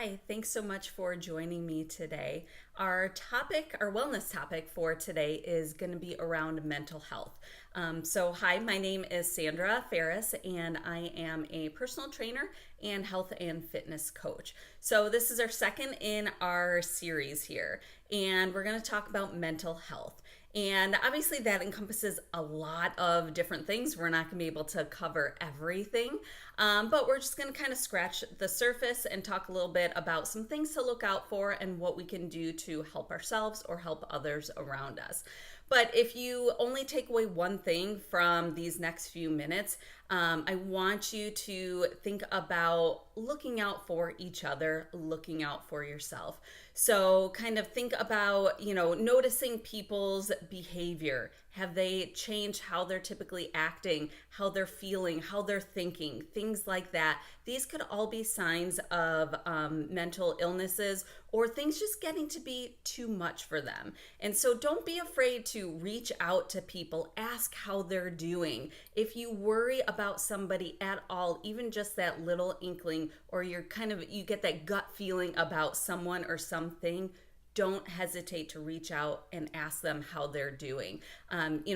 Hi, thanks so much for joining me today. Our wellness topic for today is going to be around mental health. Hi, my name is Sandra Ferris, and I am a personal trainer and health and fitness coach. So, this is our second in our series here, and we're going to talk about mental health. And obviously, that encompasses a lot of different things. We're not going to be able to cover everything, but we're just going to kind of scratch the surface and talk a little bit about some things to look out for and what we can do to help ourselves or help others around us. But if you only take away one thing from these next few minutes, I want you to think about looking out for each other, looking out for yourself. So, kind of think about, noticing people's behavior. Have they changed how they're typically acting, how they're feeling, how they're thinking, things like that? These could all be signs of mental illnesses or things just getting to be too much for them. And so don't be afraid to reach out to people, ask how they're doing. If you worry about somebody at all, even just that little inkling, or you get that gut feeling about someone or something, don't hesitate to reach out and ask them how they're doing.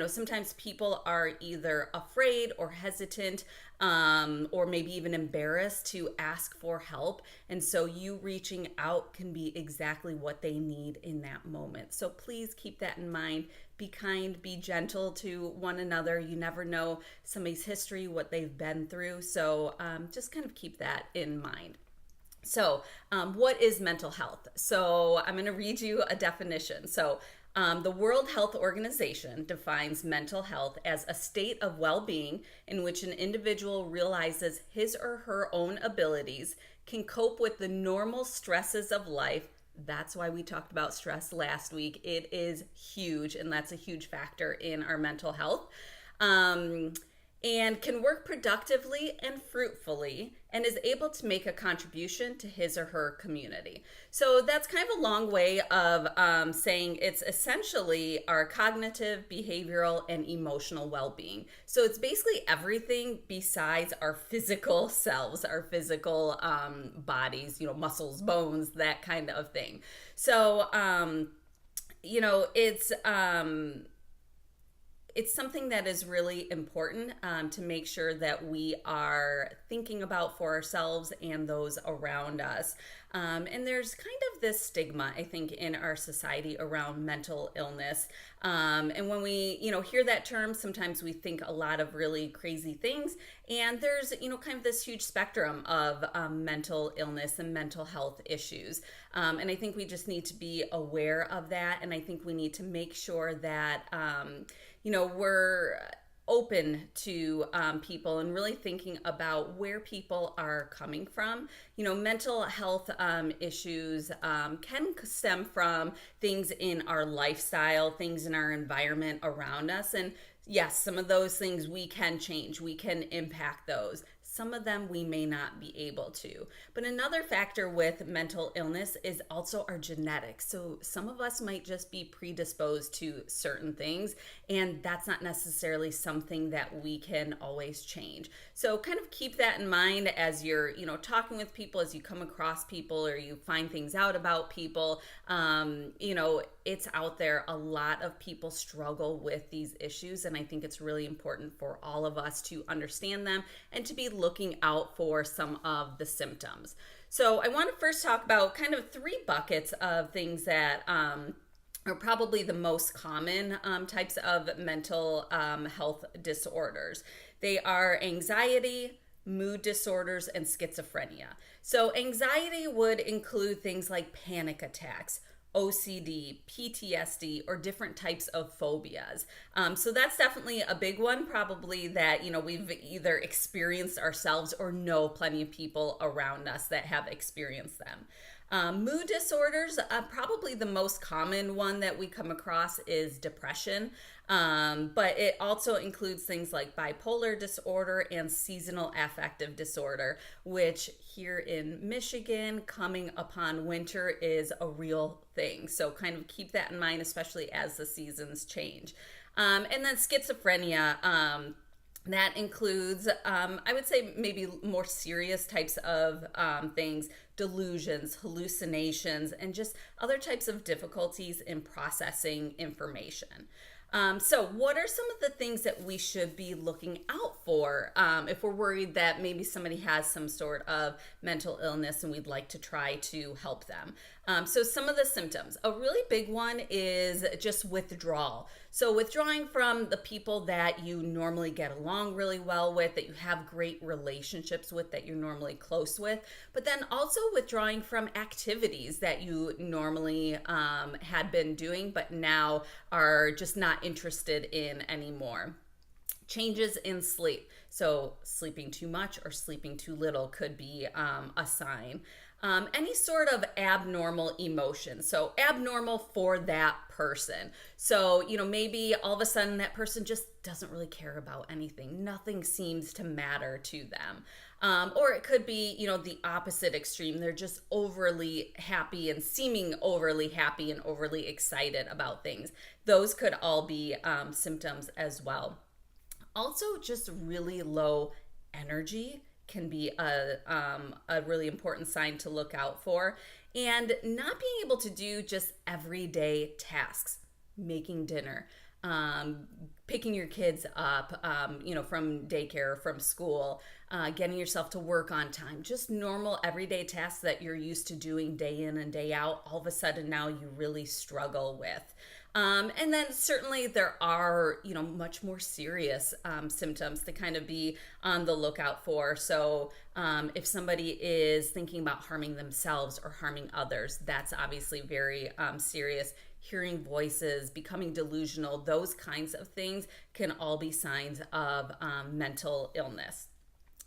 Sometimes people are either afraid or hesitant, or maybe even embarrassed to ask for help. And so you reaching out can be exactly what they need in that moment. So please keep that in mind. Be kind, be gentle to one another. You never know somebody's history, what they've been through. So just kind of keep that in mind. So, what is mental health? So, I'm going to read you a definition. The World Health Organization defines mental health as a state of well being in which an individual realizes his or her own abilities, can cope with the normal stresses of life. That's why we talked about stress last week. It is huge, and that's a huge factor in our mental health. And can work productively and fruitfully and is able to make a contribution to his or her community. So that's kind of a long way of saying it's essentially our cognitive, behavioral, and emotional well-being. So it's basically everything besides our physical selves, our physical bodies, muscles, bones, that kind of thing. So, it's something that is really important to make sure that we are thinking about for ourselves and those around us. And there's kind of this stigma, I think, in our society around mental illness. And when we, hear that term, sometimes we think a lot of really crazy things. And there's, kind of this huge spectrum of mental illness and mental health issues. And I think we just need to be aware of that. And I think we need to make sure that, we're open to people and really thinking about where people are coming from. Mental health issues can stem from things in our lifestyle, things in our environment around us. And yes, some of those things we can change, we can impact those. Some of them we may not be able to. But another factor with mental illness is also our genetics. So some of us might just be predisposed to certain things, and that's not necessarily something that we can always change. So kind of keep that in mind as you're, talking with people, as you come across people or you find things out about people. It's out there. A lot of people struggle with these issues, and I think it's really important for all of us to understand them and to be looking out for some of the symptoms. So I want to first talk about kind of three buckets of things that are probably the most common types of mental health disorders. They are anxiety, mood disorders, and schizophrenia. So anxiety would include things like panic attacks, OCD, PTSD, or different types of phobias. So that's definitely a big one, probably that, we've either experienced ourselves or know plenty of people around us that have experienced them. Mood disorders, probably the most common one that we come across is depression, but it also includes things like bipolar disorder and seasonal affective disorder, which here in Michigan, coming upon winter is a real thing. So kind of keep that in mind, especially as the seasons change. And then schizophrenia, That includes, I would say, maybe more serious types of things, delusions, hallucinations, and just other types of difficulties in processing information. So, what are some of the things that we should be looking out for if we're worried that maybe somebody has some sort of mental illness and we'd like to try to help them? So, some of the symptoms. A really big one is just withdrawal. So, withdrawing from the people that you normally get along really well with, that you have great relationships with, that you're normally close with, but then also withdrawing from activities that you normally had been doing, but now are just not interested in anymore. Changes in sleep. So, sleeping too much or sleeping too little could be a sign. Any sort of abnormal emotion. So, abnormal for that person. So, maybe all of a sudden that person just doesn't really care about anything. Nothing seems to matter to them. Or it could be, the opposite extreme. They're just overly happy and seeming overly happy and overly excited about things. Those could all be symptoms as well. Also, just really low energy can be a really important sign to look out for. And not being able to do just everyday tasks, making dinner, picking your kids up, from daycare, from school, getting yourself to work on time, just normal everyday tasks that you're used to doing day in and day out, all of a sudden now you really struggle with. And then certainly there are, much more serious symptoms to kind of be on the lookout for. So if somebody is thinking about harming themselves or harming others, that's obviously very serious. Hearing voices, becoming delusional, those kinds of things can all be signs of mental illness.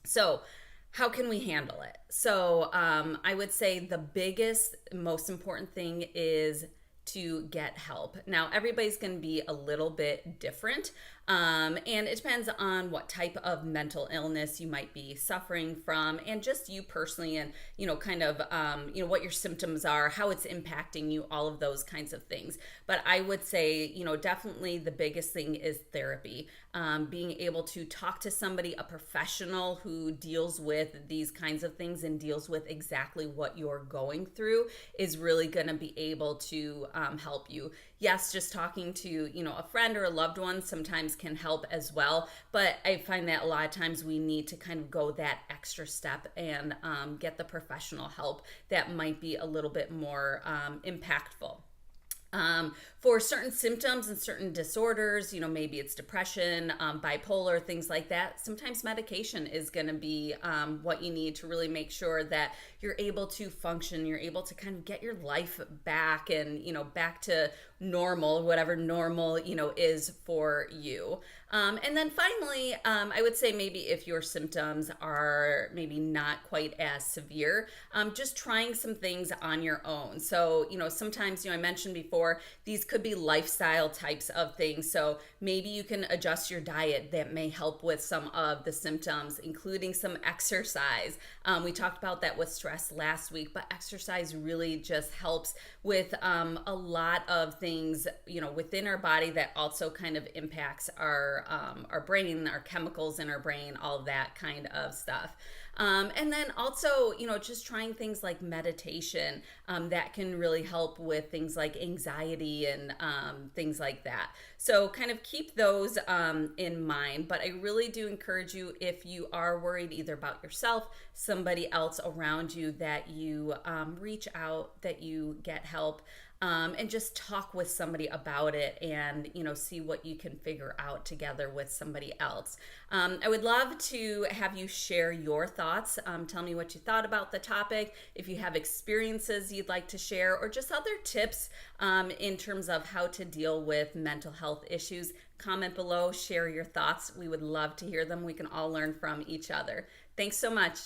So, how can we handle it? So, I would say the biggest, most important thing is to get help. Now, everybody's going to be a little bit different, and it depends on what type of mental illness you might be suffering from, and just you personally, and kind of what your symptoms are, how it's impacting you, all of those kinds of things. But I would say, definitely the biggest thing is therapy. Being able to talk to somebody, a professional who deals with these kinds of things and deals with exactly what you're going through, is really going to be able to help you. Yes, just talking to a friend or a loved one sometimes can help as well, but I find that a lot of times we need to kind of go that extra step and get the professional help that might be a little bit more impactful. For certain symptoms and certain disorders, maybe it's depression, bipolar, things like that. Sometimes medication is going to be what you need to really make sure that you're able to function, you're able to kind of get your life back and, back to normal, whatever normal, is for you. And then finally, I would say maybe if your symptoms are maybe not quite as severe, just trying some things on your own. So, sometimes, I mentioned before, these could be lifestyle types of things. So maybe you can adjust your diet that may help with some of the symptoms, including some exercise. We talked about that with stress last week, but exercise really just helps with a lot of things, within our body that also kind of impacts our brain, our chemicals in our brain, all of that kind of stuff. And then also, just trying things like meditation that can really help with things like anxiety and things like that. So kind of keep those in mind. But I really do encourage you, if you are worried either about yourself, somebody else around you, that you reach out, that you get help. And just talk with somebody about it and, see what you can figure out together with somebody else. I would love to have you share your thoughts. Tell me what you thought about the topic. If you have experiences you'd like to share, or just other tips in terms of how to deal with mental health issues, comment below, share your thoughts. We would love to hear them. We can all learn from each other. Thanks so much.